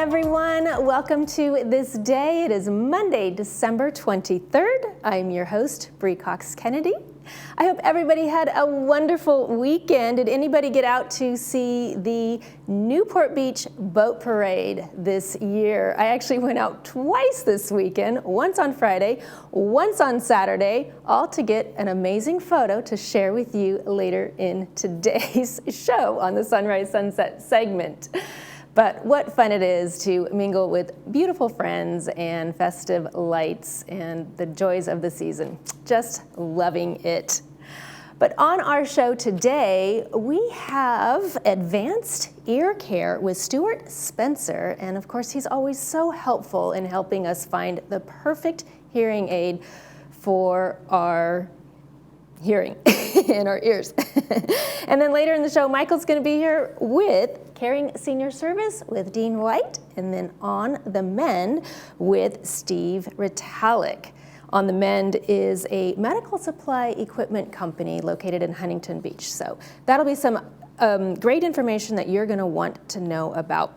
everyone. Welcome to This Day. It is Monday, December 23rd. I'm your host, Bree Cox Kennedy. I hope everybody had a wonderful weekend. Did anybody get out to see the Newport Beach Boat Parade this year? I actually went out twice this weekend, once on Friday, once on Saturday, all to get an amazing photo to share with you later in today's show on the Sunrise Sunset segment. But what fun it is to mingle with beautiful friends and festive lights and the joys of the season. Just loving it. But on our show today, we have advanced ear care with Stuart Spencer. And of course, he's always so helpful in helping us find the perfect hearing aid for our hearing in our ears. And then later in the show, Michael's going to be here with Caring Senior Service with Dean White, and then On the Mend with Steve Ritalik. On the Mend is a medical supply equipment company located in Huntington Beach. So that'll be some great information that you're going to want to know about.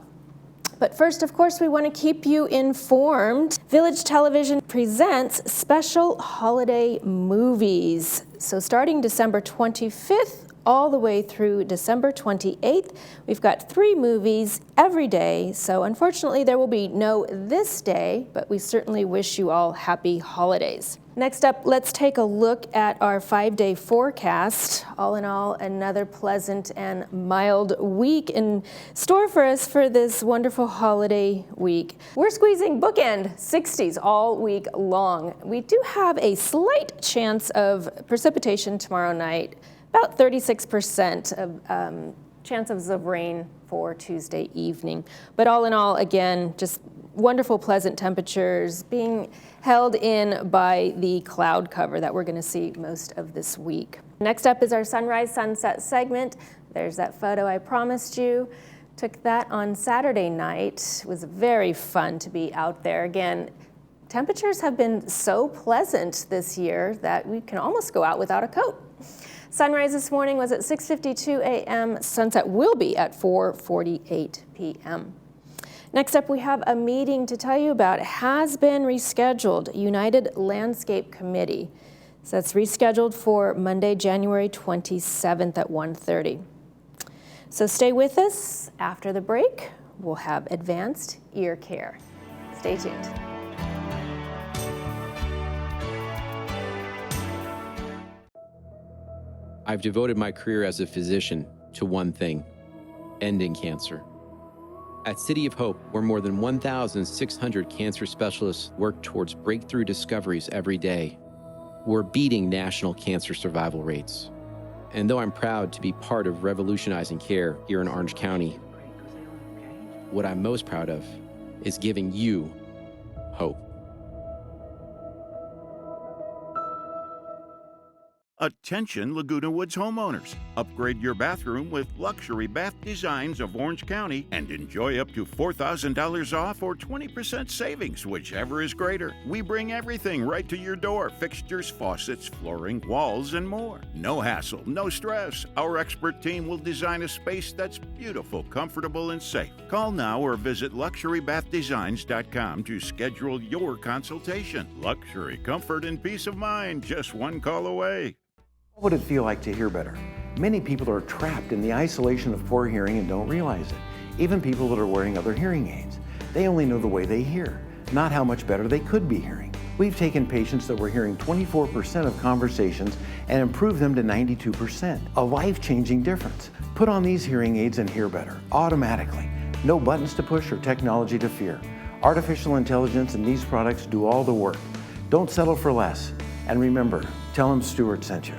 But first, of course, we want to keep you informed. Village Television presents special holiday movies. So starting December 25th all the way through December 28th, we've got 3 movies every day. So unfortunately, there will be no This Day, but we certainly wish you all happy holidays. Next up, let's take a look at our 5-day forecast. All in all, another pleasant and mild week in store for us for this wonderful holiday week. We're squeezing bookend 60s all week long. We do have a slight chance of precipitation tomorrow night, about 36% of chances of rain for Tuesday evening. But all in all, again, just wonderful, pleasant temperatures being held in by the cloud cover that we're going to see most of this week. Next up is our Sunrise Sunset segment. There's that photo I promised you. Took that on Saturday night. It was very fun to be out there. Again, temperatures have been so pleasant this year that we can almost go out without a coat. Sunrise this morning was at 6:52 a.m. Sunset will be at 4:48 p.m. Next up, we have a meeting to tell you about. It has been rescheduled, United Landscape Committee. So that's rescheduled for Monday, January 27th at 1:30. So stay with us. After the break, we'll have advanced ear care. Stay tuned. I've devoted my career as a physician to one thing: ending cancer. At City of Hope, where more than 1,600 cancer specialists work towards breakthrough discoveries every day, we're beating national cancer survival rates. And though I'm proud to be part of revolutionizing care here in Orange County, what I'm most proud of is giving you hope. Attention Laguna Woods homeowners. Upgrade your bathroom with luxury bath designs of Orange County and enjoy up to $4,000 off or 20% savings, whichever is greater. We bring everything right to your door: fixtures, faucets, flooring, walls, and more. No hassle, no stress. Our expert team will design a space that's beautiful, comfortable, and safe. Call now or visit luxurybathdesigns.com to schedule your consultation. Luxury, comfort, and peace of mind, just one call away. What would it feel like to hear better? Many people are trapped in the isolation of poor hearing and don't realize it. Even people that are wearing other hearing aids. They only know the way they hear, not how much better they could be hearing. We've taken patients that were hearing 24% of conversations and improved them to 92%. A life-changing difference. Put on these hearing aids and hear better, automatically. No buttons to push or technology to fear. Artificial intelligence and these products do all the work. Don't settle for less. And remember, tell them Stuart sent you.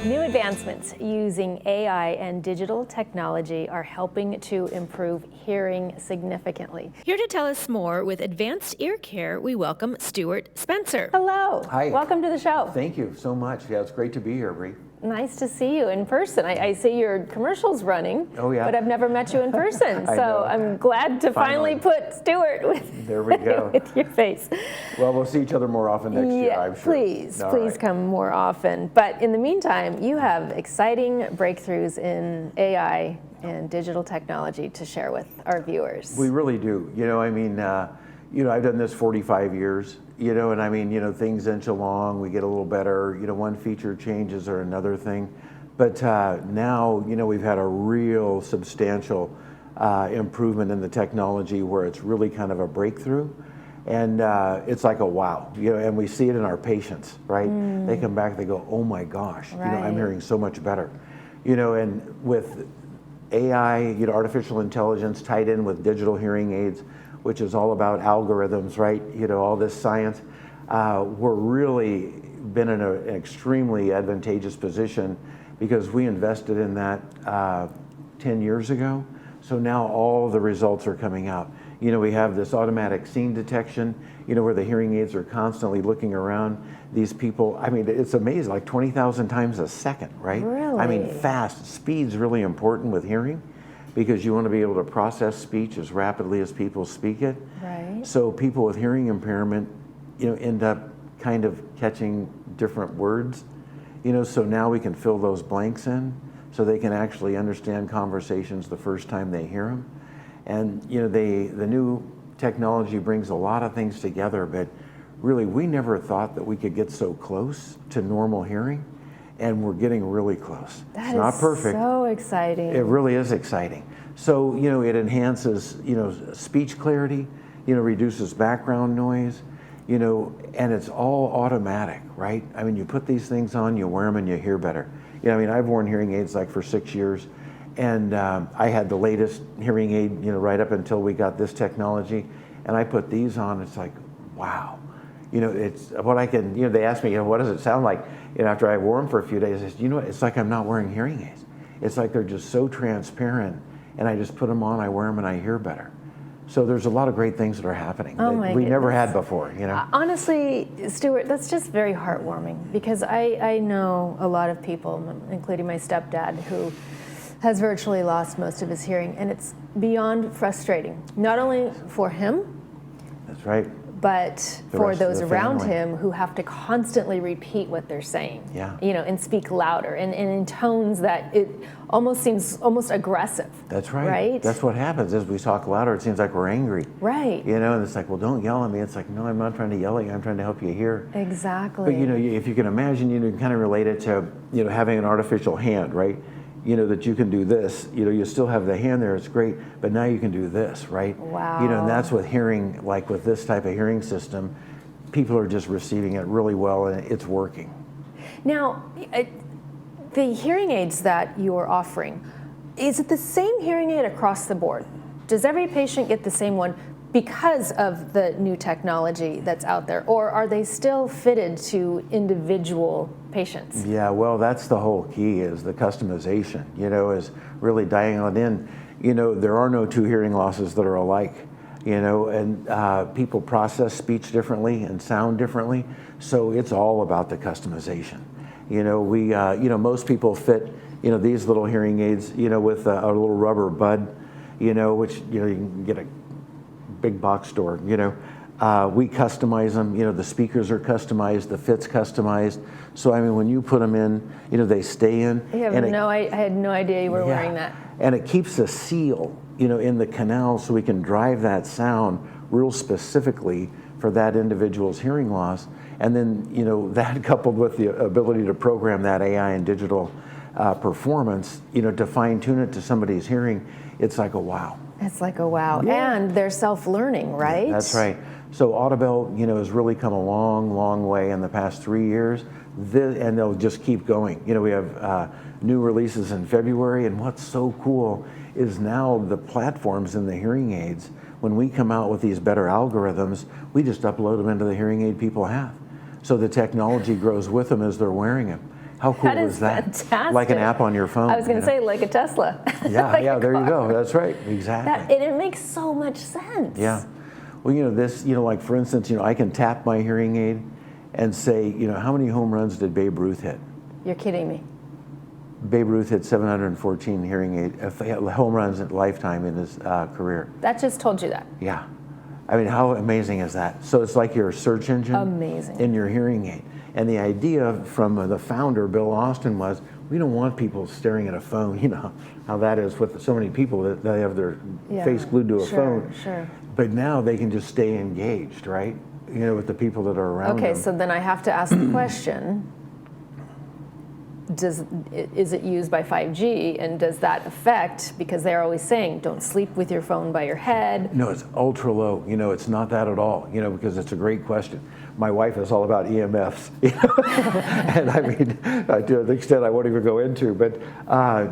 New advancements using AI and digital technology are helping to improve hearing significantly. Here to tell us more with advanced ear care, we welcome Stuart Spencer. Hello. Hi. Welcome to the show. Thank you so much. Yeah, it's great to be here, Bree. nice to see you in person. I see your commercials running, Oh, yeah. but I've never met you in person. I So know. I'm glad to finally put Stuart with, There we go. with your face. Well, we'll see each other more often next year, I'm sure. Please, All please right. come more often. But in the meantime, you have exciting breakthroughs in AI and digital technology to share with our viewers. We really do. I've done this 45 years, and I mean, things inch along, we get a little better, one feature changes or another thing. But now, we've had a real substantial improvement in the technology where it's really kind of a breakthrough. And it's like a wow, and we see it in our patients, right? They come back, they go, oh my gosh, I'm Right. hearing so much better. And with AI, artificial intelligence tied in with digital hearing aids, which is all about algorithms, right? All this science. We're really been in an extremely advantageous position because we invested in that 10 years ago. So now all the results are coming out. We have this automatic scene detection, where the hearing aids are constantly looking around these people. I mean, it's amazing, like 20,000 times a second, right? I mean, Really? fast. Speed's really important with hearing because you want to be able to process speech as rapidly as people speak it. Right. So people with hearing impairment, end up kind of catching different words, so now we can fill those blanks in so they can actually understand conversations the first time they hear them. And, the new technology brings a lot of things together, but really we never thought that we could get so close to normal hearing, and we're getting really close. That It's not is perfect. so exciting. It really is exciting. So, it enhances, speech clarity, reduces background noise, and it's all automatic, right? I mean, you put these things on, you wear them, and you hear better. I've worn hearing aids like for 6 years, and I had the latest hearing aid, right up until we got this technology, and I put these on, it's like, wow. It's what I can, they asked me, what does it sound like? After I wore them for a few days, I said, it's like I'm not wearing hearing aids. It's like they're just so transparent, and I just put them on, I wear them, and I hear better. So there's a lot of great things that are happening Oh that my we never goodness. had before, Honestly, Stuart, that's just very heartwarming because I know a lot of people, including my stepdad, who has virtually lost most of his hearing, and it's beyond frustrating, not only for him, That's right. but The for rest of those the around family. him who have to constantly repeat what they're saying, Yeah. and speak louder and in tones that it almost seems almost aggressive. That's right. Right? That's what happens. As we talk louder, it seems like we're angry. Right. And it's like, well, don't yell at me. It's like, no, I'm not trying to yell at you. I'm trying to help you hear. Exactly. But, if you can imagine, you can kind of relate it to, having an artificial hand, right? That you can do this, you still have the hand there, it's great, but now you can do this, right? Wow. And that's with hearing, like with this type of hearing system, people are just receiving it really well and it's working. Now, the hearing aids that you're offering, is it the same hearing aid across the board? Does every patient get the same one because of the new technology that's out there, or are they still fitted to individual patients? Yeah, well, that's the whole key is the customization, is really dialing it in. There are no two hearing losses that are alike, and people process speech differently and sound differently. So it's all about the customization. Most people fit, these little hearing aids, with a little rubber bud, which, you can get a big box store, we customize them, the speakers are customized, the fit's customized. So, I mean, when you put them in, they stay in. I had no idea you were wearing that. And it keeps a seal, in the canal so we can drive that sound real specifically for that individual's hearing loss. And then, that coupled with the ability to program that AI and digital performance, to fine tune it to somebody's hearing, it's like a wow. It's like a wow. Yeah. And they're self-learning, right? Yeah, that's right. So Audibel, has really come a long, long way in the past 3 years, and they'll just keep going. We have new releases in February, and what's so cool is now the platforms in the hearing aids, when we come out with these better algorithms, we just upload them into the hearing aid people have. So the technology grows with them as they're wearing them. How cool is that? Fantastic. Like an app on your phone. I was going to say like a Tesla. Yeah, Like yeah, a there you car. go. That's right, exactly. And it makes so much sense. Yeah. Well, this, like for instance, I can tap my hearing aid and say, how many home runs did Babe Ruth hit? You're kidding me. Babe Ruth hit 714 home runs at lifetime in his career. That just told you that. Yeah. I mean, how amazing is that? So it's like your search engine Amazing. in your hearing aid. And the idea from the founder, Bill Austin, was we don't want people staring at a phone. You know how that is with so many people that they have their face glued to a phone. Sure. But now they can just stay engaged, right? You know, with the people that are around them. Okay, so then I have to ask the question, is it used by 5G, and does that affect, because they're always saying don't sleep with your phone by your head? No, it's ultra low. You know, it's not that at all, you know, because it's a great question. My wife is all about EMFs, you know? And I mean, to the extent I won't even go into, but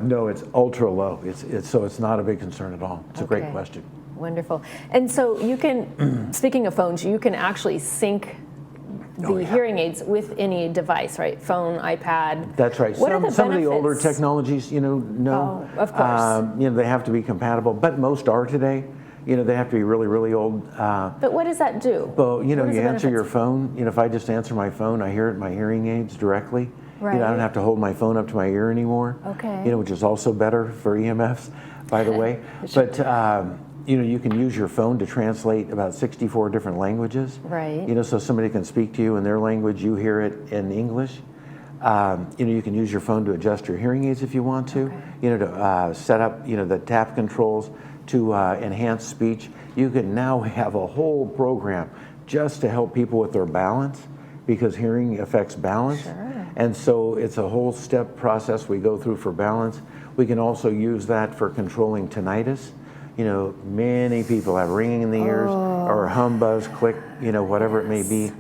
no, it's ultra low. So it's not a big concern at all. It's a great question. Wonderful. And so you can, speaking of phones, you can actually sync the hearing aids with any device, right? Phone, iPad. That's right. What are the some of the older benefits? technologies, you know, no. Oh, of course. You know, they have to be compatible, but most are today. You know, they have to be really, really old. But what does that do? Well, you know, What are you the answer your benefits? phone. You know, if I just answer my phone, I hear it in my hearing aids directly. Right. You know, I don't have to hold my phone up to my ear anymore. Okay. You know, which is also better for EMFs, by the way. But you know, you can use your phone to translate about 64 different languages. Right. You know, so somebody can speak to you in their language, you hear it in English. You know, you can use your phone to adjust your hearing aids if you want to. Okay. You know, to set up, you know, the tap controls to enhance speech. You can now have a whole program just to help people with their balance, because hearing affects balance. Sure. And so it's a whole step process we go through for balance. We can also use that for controlling tinnitus. You know, many people have ringing in the ears or hum, buzz, click, you know, whatever it may be.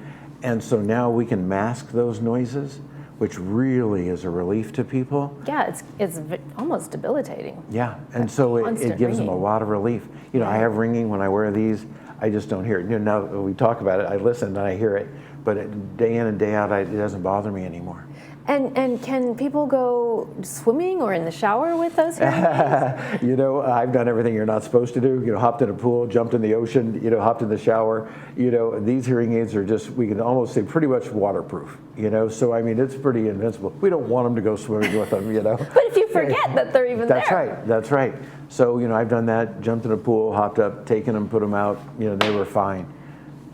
And so now we can mask those noises, which really is a relief to people. Yeah, it's almost debilitating. Yeah, and so it gives them a lot of relief. You know, I have ringing when I wear these. I just don't hear it. You know, now we talk about it, I listen and I hear it, but day in and day out, it doesn't bother me anymore. And can people go swimming or in the shower with those hearing aids? You know, I've done everything you're not supposed to do. You know, hopped in a pool, jumped in the ocean, you know, hopped in the shower. You know, these hearing aids are just, we can almost say pretty much waterproof, you know. So, I mean, it's pretty invincible. We don't want them to go swimming with them, you know. But if you forget that they're even That's there. right, that's right. So, you know, I've done that, jumped in a pool, hopped up, taken them, put them out, you know, they were fine.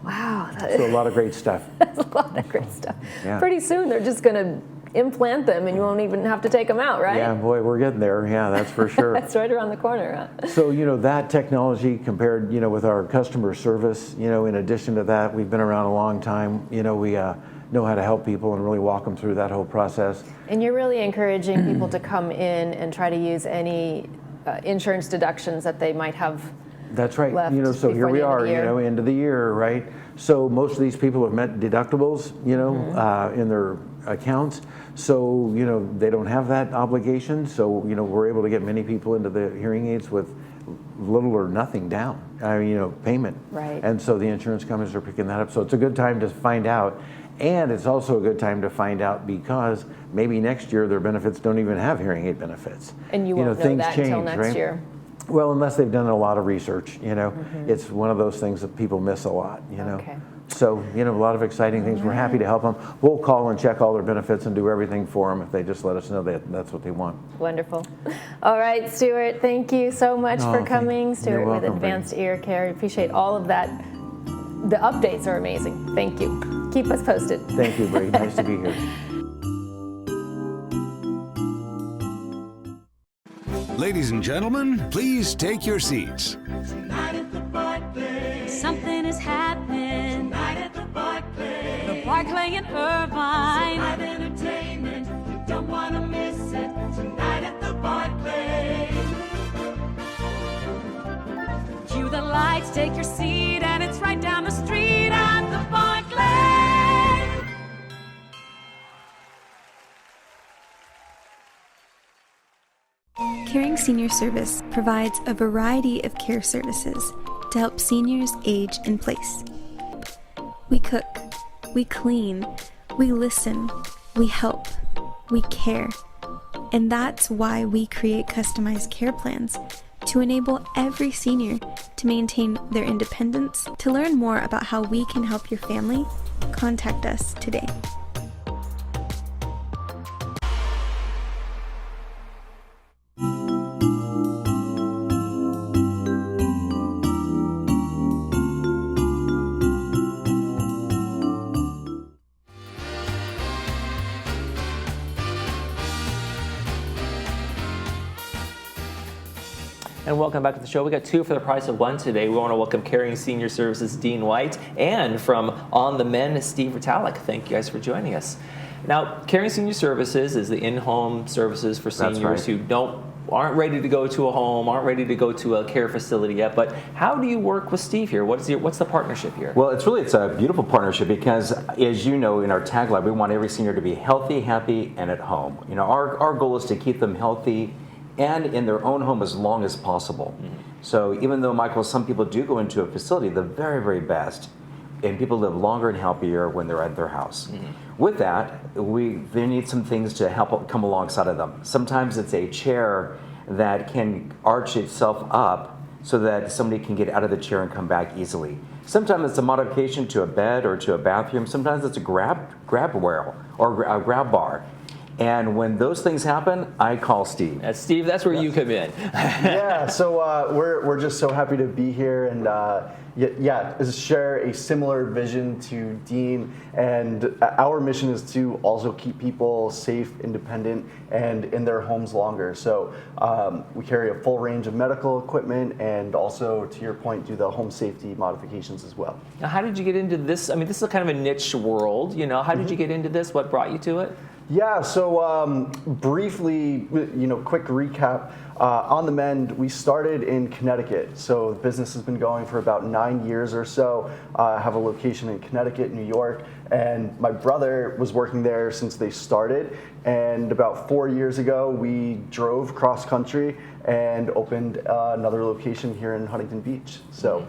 Wow. So a lot of great stuff. That's a lot of great stuff. Yeah. Pretty soon they're just going to implant them and you won't even have to take them out, right? Yeah, boy, we're getting there. Yeah, that's for sure. That's right around the corner. Huh? So, you know, that technology compared, you know, with our customer service, you know, in addition to that, we've been around a long time. You know, we know how to help people and really walk them through that whole process. And you're really encouraging people to come in and try to use any insurance deductions that they might have. That's right. Left You know, so here before we the end of are, the you year. know, end of the year, right? So most of these people have met deductibles, you know, in their accounts. So, you know, they don't have that obligation. So, you know, we're able to get many people into the hearing aids with little or nothing down, you know, payment. Right. And so the insurance companies are picking that up. So it's a good time to find out. And it's also a good time to find out because maybe next year their benefits don't even have hearing aid benefits. And you won't know things that change, until next right? year. Well, unless they've done a lot of research, you know. It's one of those things that people miss a lot, you know. Okay. So, you know, a lot of exciting things. We're happy to help them. We'll call and check all their benefits and do everything for them if they just let us know that that's what they want. Wonderful. All right, Stuart, thank you so much for thank- coming. you're Stuart with welcome, Advanced Ear Care. I appreciate all of that. The updates are amazing. Thank you. Keep us posted. Thank you, Brady. Nice to be here. Ladies and gentlemen, please take your seats. Something is happening tonight at the Barclay. The Barclay in Irvine. Live entertainment, you don't want to miss it. Tonight at the Barclay. Cue the lights, take your seat, and it's right down the street at the Barclay. Caring Senior Service provides a variety of care services to help seniors age in place. We cook, we clean, we listen, we help, we care. And that's why we create customized care plans to enable every senior to maintain their independence. To learn more about how we can help your family, contact us today. And welcome back to the show. We got two for the price of one today. We want to welcome Caring Senior Services Dean White and from On the Men, Steve Vitalik. Thank you guys for joining us. Now, Caring Senior Services is the in-home services for seniors who aren't ready to go to a home, aren't ready to go to a care facility yet. But how do you work with Steve here? What's the partnership here? Well, it's a beautiful partnership because, as you know, in our tagline, we want every senior to be healthy, happy, and at home. You know, our goal is to keep them healthy and in their own home as long as possible. Mm-hmm. So even though, Michael, some people do go into a facility, the very, very best, and people live longer and happier when they're at their house. Mm-hmm. With that, they need some things to help come alongside of them. Sometimes it's a chair that can arch itself up so that somebody can get out of the chair and come back easily. Sometimes it's a modification to a bed or to a bathroom. Sometimes it's a grab rail or a grab bar. And when those things happen, I call Steve. Steve, that's where you come in. Yeah, so we're just so happy to be here and share a similar vision to Dean. And our mission is to also keep people safe, independent, and in their homes longer. So we carry a full range of medical equipment and also, to your point, do the home safety modifications as well. Now, how did you get into this? I mean, this is kind of a niche world, you know. How did you get into this? What brought you to it? Yeah, so briefly, quick recap. On the Mend, we started in Connecticut. So the business has been going for about 9 years or so. Have a location in Connecticut, New York, and my brother was working there since they started. And about 4 years ago, we drove cross country and opened another location here in Huntington Beach. So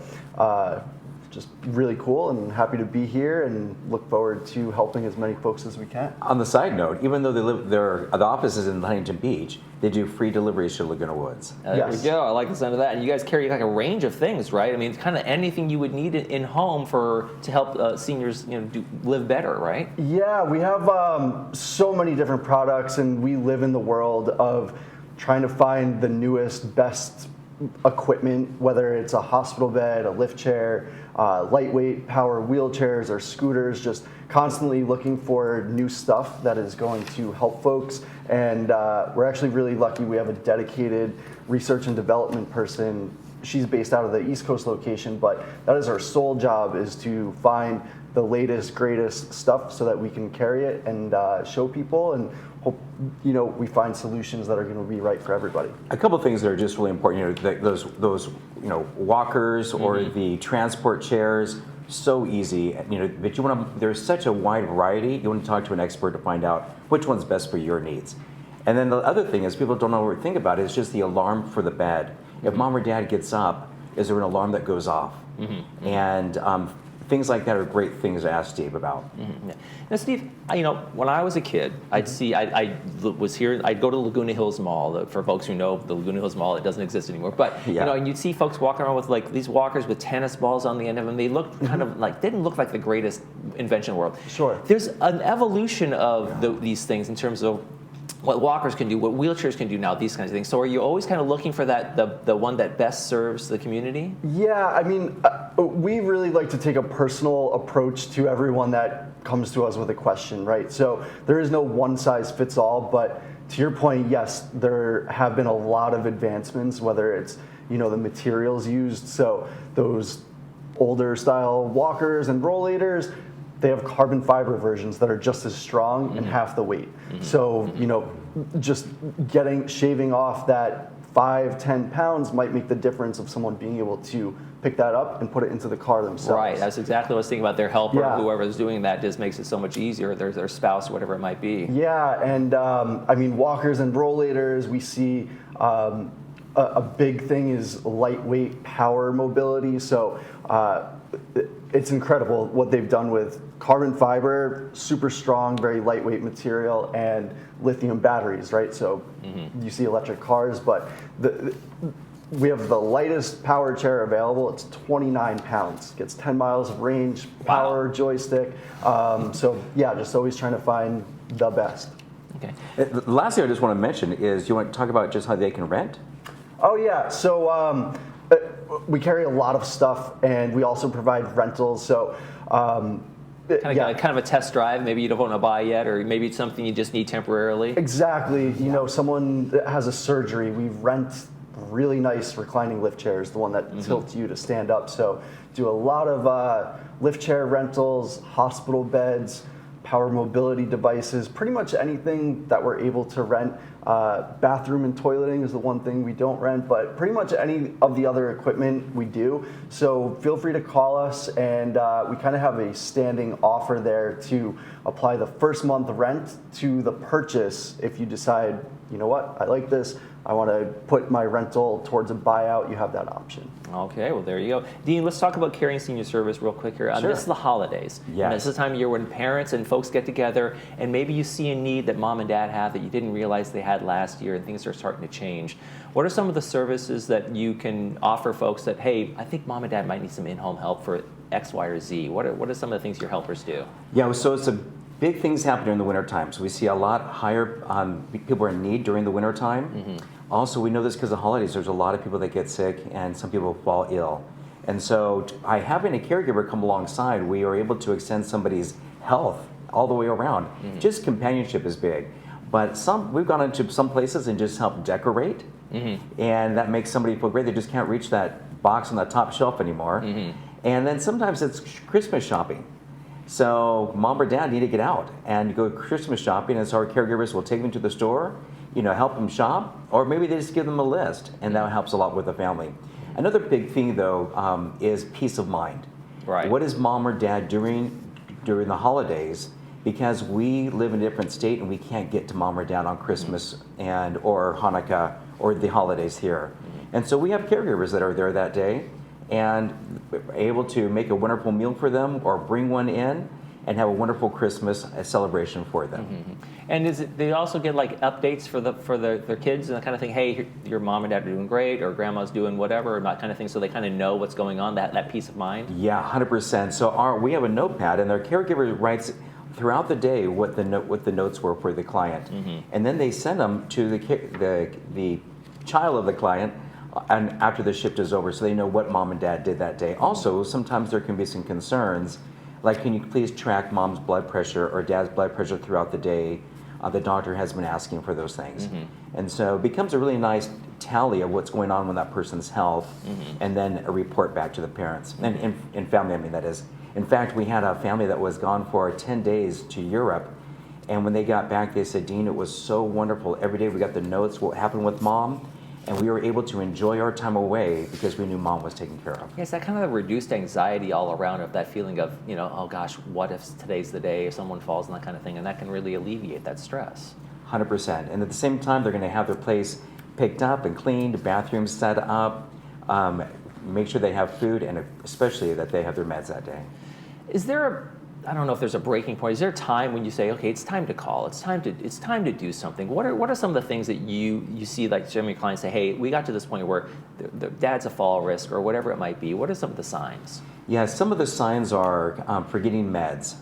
just really cool and happy to be here and look forward to helping as many folks as we can. On the side note, even though the office is in Huntington Beach, they do free deliveries to Laguna Woods. There we go. I like the sound of that. And you guys carry like a range of things, right? I mean, it's kind of anything you would need in home to help seniors, live better, right? Yeah, we have so many different products, and we live in the world of trying to find the newest, best equipment, whether it's a hospital bed, a lift chair, lightweight power wheelchairs or scooters, just constantly looking for new stuff that is going to help folks. And we're actually really lucky. We have a dedicated research and development person. She's based out of the East Coast location, but that is our sole job, is to find the latest, greatest stuff so that we can carry it and show people and hope, we find solutions that are going to be right for everybody. A couple of things that are just really important, those walkers or the transport chairs, so easy, but there's such a wide variety. You want to talk to an expert to find out which one's best for your needs. And then the other thing is, people don't know what to think about, is just the alarm for the bed. If mom or dad gets up, is there an alarm that goes off? Mm-hmm. And things like that are great things to ask Steve about. Mm-hmm. Now, Steve, when I was a kid, I'd go to Laguna Hills Mall. For folks who know the Laguna Hills Mall, it doesn't exist anymore. But and you'd see folks walking around with like these walkers with tennis balls on the end of them. They looked kind of like, didn't look like the greatest invention in the world. Sure. There's an evolution of these things in terms of what walkers can do, what wheelchairs can do now, these kinds of things. So are you always kind of looking for the one that best serves the community? Yeah, I mean, we really like to take a personal approach to everyone that comes to us with a question, right? So there is no one size fits all, but to your point, yes, there have been a lot of advancements, whether it's, the materials used. So those older style walkers and rollators, they have carbon fiber versions that are just as strong and half the weight. So, just shaving off that 5-10 pounds might make the difference of someone being able to pick that up and put it into the car themselves. Right, that's exactly what I was thinking about. Their helper, whoever's doing that, just makes it so much easier, their spouse, whatever it might be. Yeah, and walkers and rollators, we see a big thing is lightweight power mobility. So it's incredible what they've done with carbon fiber, super strong, very lightweight material, and lithium batteries, right? So you see electric cars, but we have the lightest power chair available. It's 29 pounds, gets 10 miles of range, power joystick. Just always trying to find the best. Okay. The last thing I just want to mention is, you want to talk about just how they can rent? Oh yeah, so we carry a lot of stuff, and we also provide rentals. So kind of a test drive. Maybe you don't want to buy yet, or maybe it's something you just need temporarily. Exactly. Someone that has a surgery, we rent really nice reclining lift chairs, the one that tilts you to stand up. So do a lot of lift chair rentals, hospital beds, power mobility devices, pretty much anything that we're able to rent. Bathroom and toileting is the one thing we don't rent, but pretty much any of the other equipment we do. So feel free to call us, and we kind of have a standing offer there to apply the first month rent to the purchase. If you decide, you know what, I like this, I want to put my rental towards a buyout, you have that option. Okay, well, there you go. Dean, let's talk about Caring Senior Service real quick here. Sure. This is the holidays. Yes. And this is the time of year when parents and folks get together, and maybe you see a need that mom and dad have that you didn't realize they had last year, and things are starting to change. What are some of the services that you can offer folks that, hey, I think mom and dad might need some in-home help for X, Y, or Z? What are some of the things your helpers do? Yeah, so it's a big things happen during the winter time. So we see a lot higher people are in need during the winter time. Also, we know this because of holidays. There's a lot of people that get sick, and some people fall ill. And so by having a caregiver come alongside, we are able to extend somebody's health all the way around. Just companionship is big. But we've gone into some places and just helped decorate, and that makes somebody feel great. They just can't reach that box on the top shelf anymore. And then sometimes it's Christmas shopping. So mom or dad need to get out and go Christmas shopping, and so our caregivers will take them to the store, help them shop, or maybe they just give them a list, and that helps a lot with the family. Another big thing, though, is peace of mind. Right. What is mom or dad doing during the holidays? Because we live in a different state and we can't get to mom or dad on Christmas or Hanukkah or the holidays here. And so we have caregivers that are there that day and able to make a wonderful meal for them or bring one in and have a wonderful Christmas celebration for them. And they also get like updates for their kids and that kind of thing? Hey, your mom and dad are doing great, or grandma's doing whatever, and that kind of thing, so they kind of know what's going on, that peace of mind? Yeah, 100%. So we have a notepad, and their caregiver writes throughout the day what the notes were for the client. And then they send them to the child of the client and after the shift is over, so they know what mom and dad did that day. Also, sometimes there can be some concerns, like, can you please track mom's blood pressure or dad's blood pressure throughout the day? The doctor has been asking for those things. And so it becomes a really nice tally of what's going on with that person's health, and then a report back to the parents and family, that is. In fact, we had a family that was gone for 10 days to Europe, and when they got back, they said, Dean, it was so wonderful. Every day we got the notes, what happened with mom, and we were able to enjoy our time away because we knew mom was taken care of. Yes, that kind of reduced anxiety all around of that feeling of, oh gosh, what if today's the day, if someone falls and that kind of thing, and that can really alleviate that stress. 100%. And at the same time, they're going to have their place picked up and cleaned, bathrooms set up, make sure they have food, and especially that they have their meds that day. Is there I don't know if there's a breaking point. Is there a time when you say, okay, it's time to call, it's time to do something? What are some of the things that you see, like some of your clients say, hey, we got to this point where the dad's a fall risk or whatever it might be? What are some of the signs? Yeah, some of the signs are forgetting meds,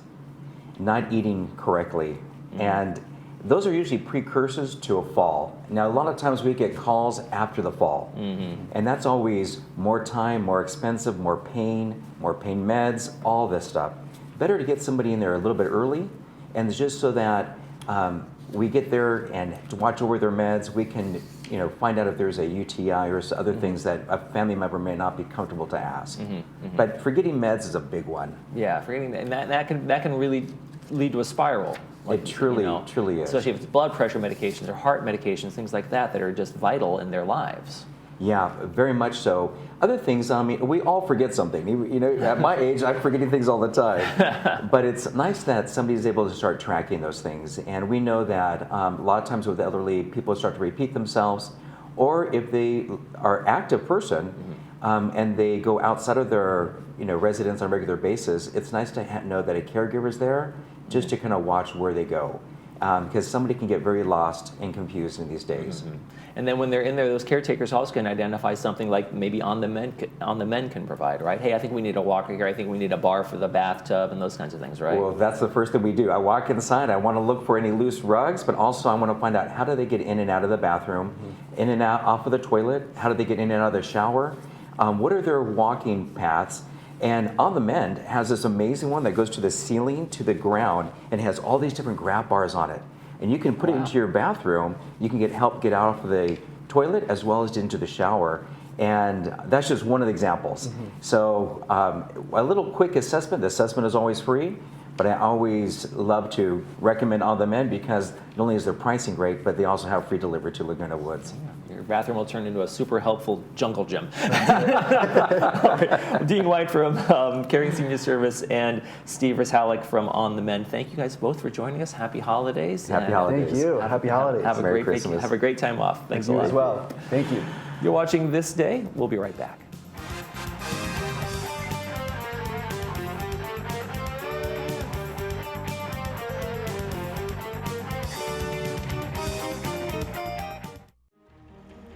not eating correctly, and those are usually precursors to a fall. Now, a lot of times we get calls after the fall, and that's always more time, more expensive, more pain meds, all this stuff. Better to get somebody in there a little bit early, and just so that we get there and to watch over their meds, we can find out if there's a UTI or other things that a family member may not be comfortable to ask. But forgetting meds is a big one. Yeah, forgetting, and that can really lead to a spiral. It truly is. Especially if it's blood pressure medications or heart medications, things like that are just vital in their lives. Yeah, very much so. Other things, we all forget something. At my age, I'm forgetting things all the time. But it's nice that somebody's able to start tracking those things. And we know that a lot of times with the elderly, people start to repeat themselves. Or if they are an active person and they go outside of their residence on a regular basis, it's nice to know that a caregiver's there just to kind of watch where they go. Because somebody can get very lost and confused in these days. And then when they're in there, those caretakers also can identify something like maybe on the men can provide, right? Hey, I think we need a walker here. I think we need a bar for the bathtub and those kinds of things, right? Well, that's the first thing we do. I walk inside. I want to look for any loose rugs, but also I want to find out how do they get in and out of the bathroom, in and out off of the toilet. How do they get in and out of the shower? What are their walking paths? And On the Mend has this amazing one that goes to the ceiling, to the ground, and has all these different grab bars on it. And you can put it into your bathroom. You can help get out of the toilet as well as into the shower. And that's just one of the examples. So a little quick assessment. The assessment is always free, but I always love to recommend On the Mend because not only is their pricing great, but they also have free delivery to Laguna Woods. Your bathroom will turn into a super helpful jungle gym. Right. Dean White from Caring Senior Service and Steve Ritalik from On the Mend. Thank you guys both for joining us. Happy holidays. Happy holidays. Thank you. Happy holidays. Have a Merry great Christmas. vacation. Have a great time off. Thanks a You lot. as well. Thank you. You're watching This Day. We'll be right back.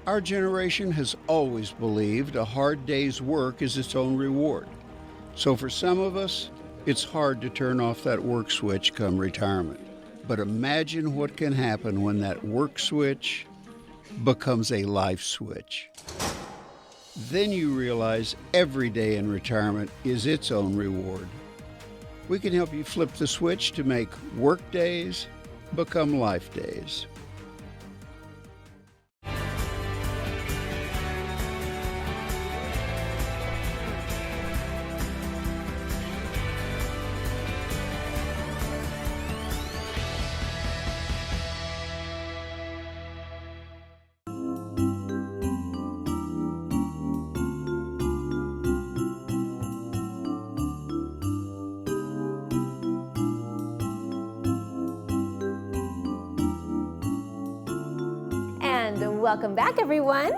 Our generation has always believed a hard day's work is its own reward. So for some of us, it's hard to turn off that work switch come retirement. But imagine what can happen when that work switch becomes a life switch. Then you realize every day in retirement is its own reward. We can help you flip the switch to make work days become life days. Welcome back, everyone.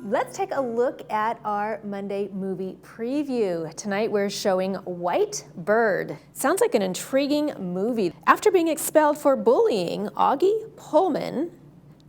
Let's take a look at our Monday movie preview. Tonight we're showing White Bird. Sounds like an intriguing movie. After being expelled for bullying Augie Pullman,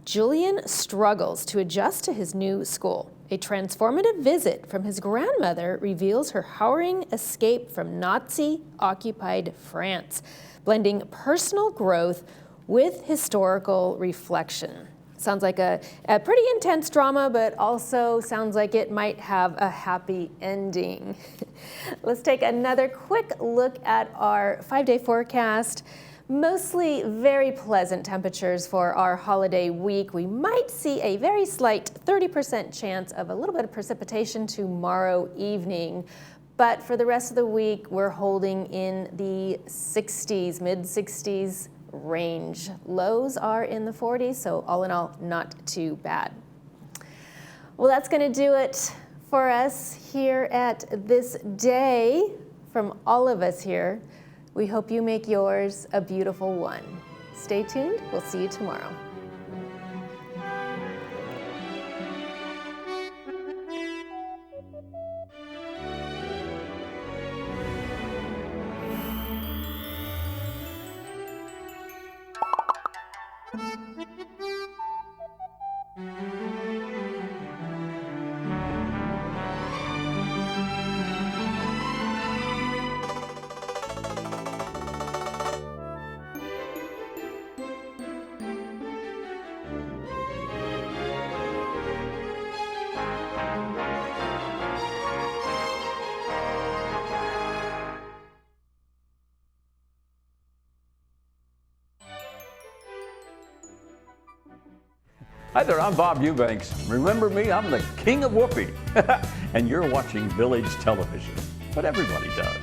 Julian struggles to adjust to his new school. A transformative visit from his grandmother reveals her harrowing escape from Nazi-occupied France, blending personal growth with historical reflection. Sounds like a pretty intense drama, but also sounds like it might have a happy ending. Let's take another quick look at our 5-day forecast. Mostly very pleasant temperatures for our holiday week. We might see a very slight 30% chance of a little bit of precipitation tomorrow evening. But for the rest of the week, we're holding in the 60s, mid-60s range. Lows are in the 40s, so all in all, not too bad. Well, that's going to do it for us here at This Day. From all of us here, we hope you make yours a beautiful one. Stay tuned. We'll see you tomorrow. Hi there, I'm Bob Eubanks. Remember me? I'm the king of whoopee. And you're watching Village Television. But everybody does.